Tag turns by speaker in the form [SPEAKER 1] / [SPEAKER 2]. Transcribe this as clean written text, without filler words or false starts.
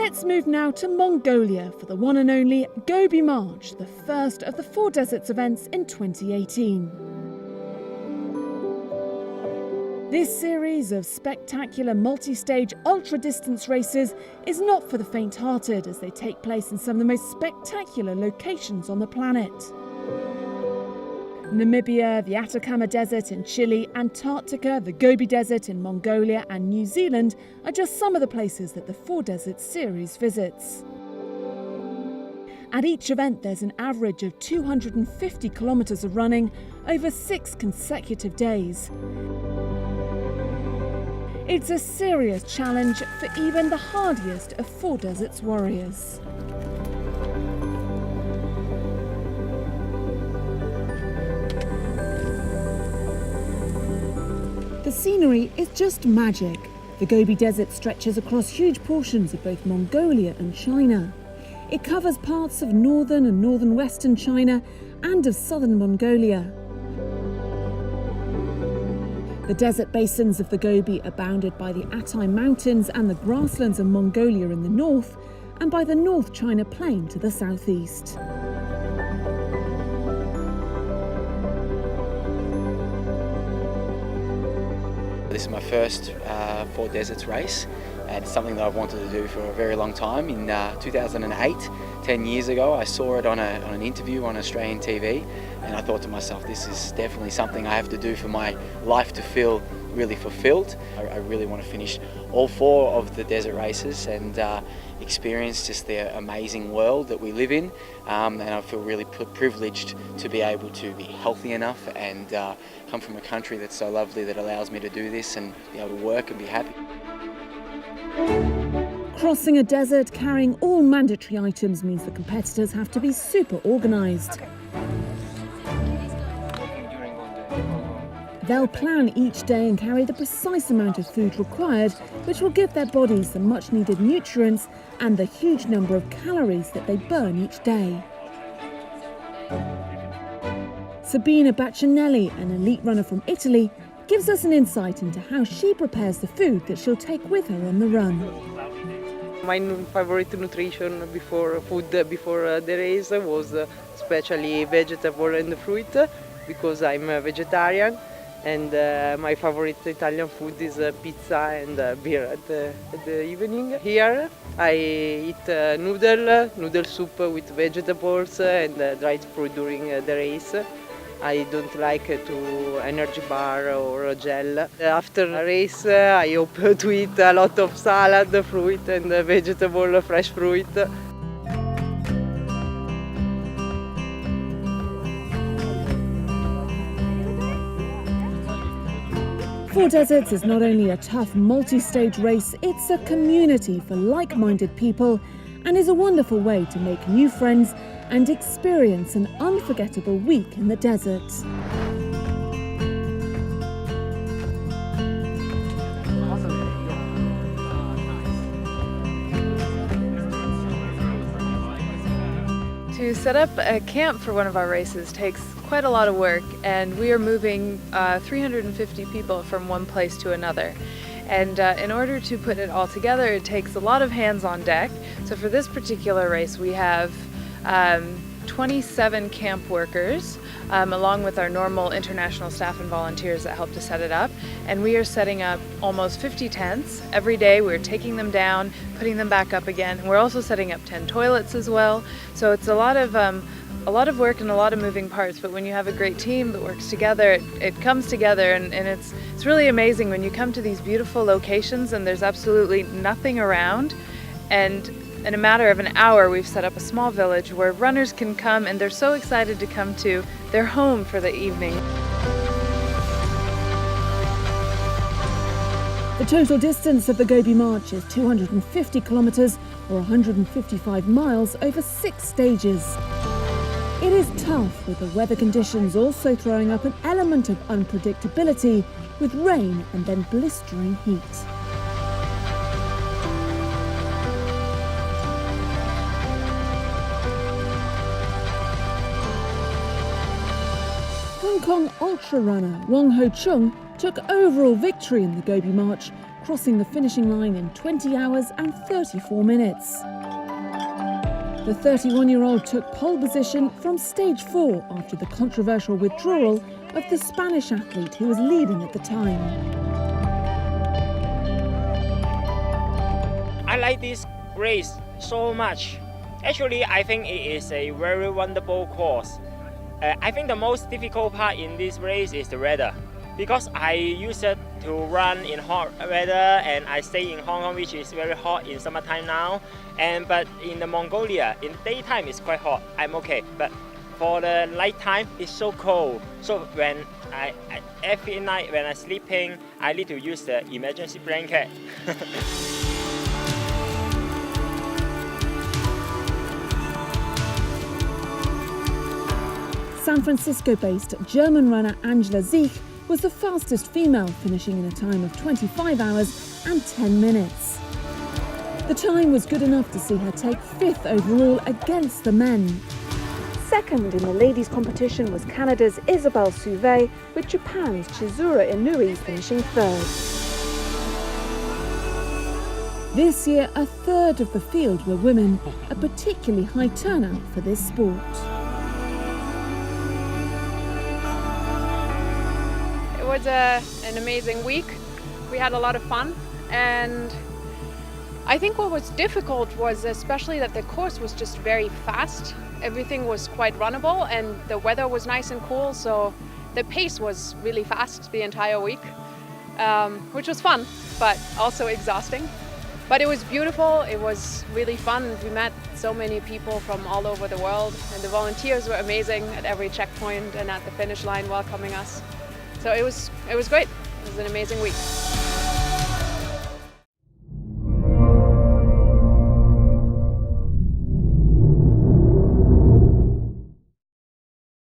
[SPEAKER 1] Let's move now to Mongolia for the one and only Gobi March, the first of the 4 deserts events in 2018. This series of spectacular multi-stage ultra-distance races is not for the faint-hearted, as they take place in some of the most spectacular locations on the planet. Namibia, the Atacama Desert in Chile, Antarctica, the Gobi Desert in Mongolia and New Zealand are just some of the places that the 4 Deserts series visits. At each event there's an average of 250 kilometres of running over 6 consecutive days. It's a serious challenge for even the hardiest of 4 Deserts warriors. The scenery is just magic. The Gobi Desert stretches across huge portions of both Mongolia and China. It covers parts of northern and northern-western China and of southern Mongolia. The desert basins of the Gobi are bounded by the Altai Mountains and the grasslands of Mongolia in the north, and by the North China Plain to the southeast.
[SPEAKER 2] This is my first 4 Deserts race, and it's something that I've wanted to do for a very long time. In 2008, 10 years ago, I saw it on an interview on Australian TV, and I thought to myself, this is definitely something I have to do for my life to feel really fulfilled. I really want to finish all 4 of the desert races and experience just the amazing world that we live in, and I feel really privileged to be able to be healthy enough and come from a country that's so lovely that allows me to do this and be able to work and be happy.
[SPEAKER 1] Crossing a desert carrying all mandatory items means the competitors have to be super organised. They'll plan each day and carry the precise amount of food required, which will give their bodies the much needed nutrients and the huge number of calories that they burn each day. Sabina Baccinelli, an elite runner from Italy, gives us an insight into how she prepares the food that she'll take with her on the run.
[SPEAKER 3] My favorite nutrition before the race was especially vegetable and fruit, because I'm a vegetarian, and my favorite Italian food is pizza and beer at the evening. Here I eat noodle soup with vegetables and dried fruit during the race. I don't like to energy bar or gel. After a race I hope to eat a lot of salad, fruit and vegetable, fresh fruit.
[SPEAKER 1] 4 Deserts is not only a tough multi-stage race, it's a community for like-minded people and is a wonderful way to make new friends and experience an unforgettable week in the desert.
[SPEAKER 4] To set up a camp for one of our races takes quite a lot of work, and we are moving 350 people from one place to another. And in order to put it all together, it takes a lot of hands on deck. So for this particular race, we have 27 camp workers, along with our normal international staff and volunteers that help to set it up. And we are setting up almost 50 tents. Every day we're taking them down, putting them back up again. And we're also setting up 10 toilets as well. So it's a lot of work and a lot of moving parts, but when you have a great team that works together, it comes together, and it's really amazing when you come to these beautiful locations and there's absolutely nothing around, and in a matter of an hour we've set up a small village where runners can come, and they're so excited to come to their home for the evening.
[SPEAKER 1] The total distance of the Gobi March is 250 kilometres or 155 miles over 6 stages. It is tough, with the weather conditions also throwing up an element of unpredictability, with rain and then blistering heat. Hong Kong ultra runner Wong Ho Chung took overall victory in the Gobi March crossing the finishing line in 20 hours and 34 minutes. The 31-year-old took pole position from stage 4 after the controversial withdrawal of the Spanish athlete who was leading at the time.
[SPEAKER 5] I like this race so much. Actually, I think it is a very wonderful course. I think the most difficult part in this race is the weather, because I used it to run in hot weather and I stay in Hong Kong, which is very hot in summertime now. But in the Mongolia, in daytime it's quite hot. I'm okay, but for the nighttime it's so cold. So when every night when I'm sleeping, I need to use the emergency blanket.
[SPEAKER 1] San Francisco-based German runner Angela Zich was the fastest female, finishing in a time of 25 hours and 10 minutes. The time was good enough to see her take 5th overall against the men. Second in the ladies' competition was Canada's Isabelle Souvet, with Japan's Chizuru Inui finishing 3rd. This year, a third of the field were women, a particularly high turnout for this sport.
[SPEAKER 4] It was an amazing week. We had a lot of fun, and I think what was difficult was especially that the course was just very fast. Everything was quite runnable and the weather was nice and cool, so the pace was really fast the entire week, which was fun, but also exhausting. But it was beautiful, it was really fun. We met so many people from all over the world, and the volunteers were amazing at every checkpoint and at the finish line welcoming us. So it was great. It was an amazing week.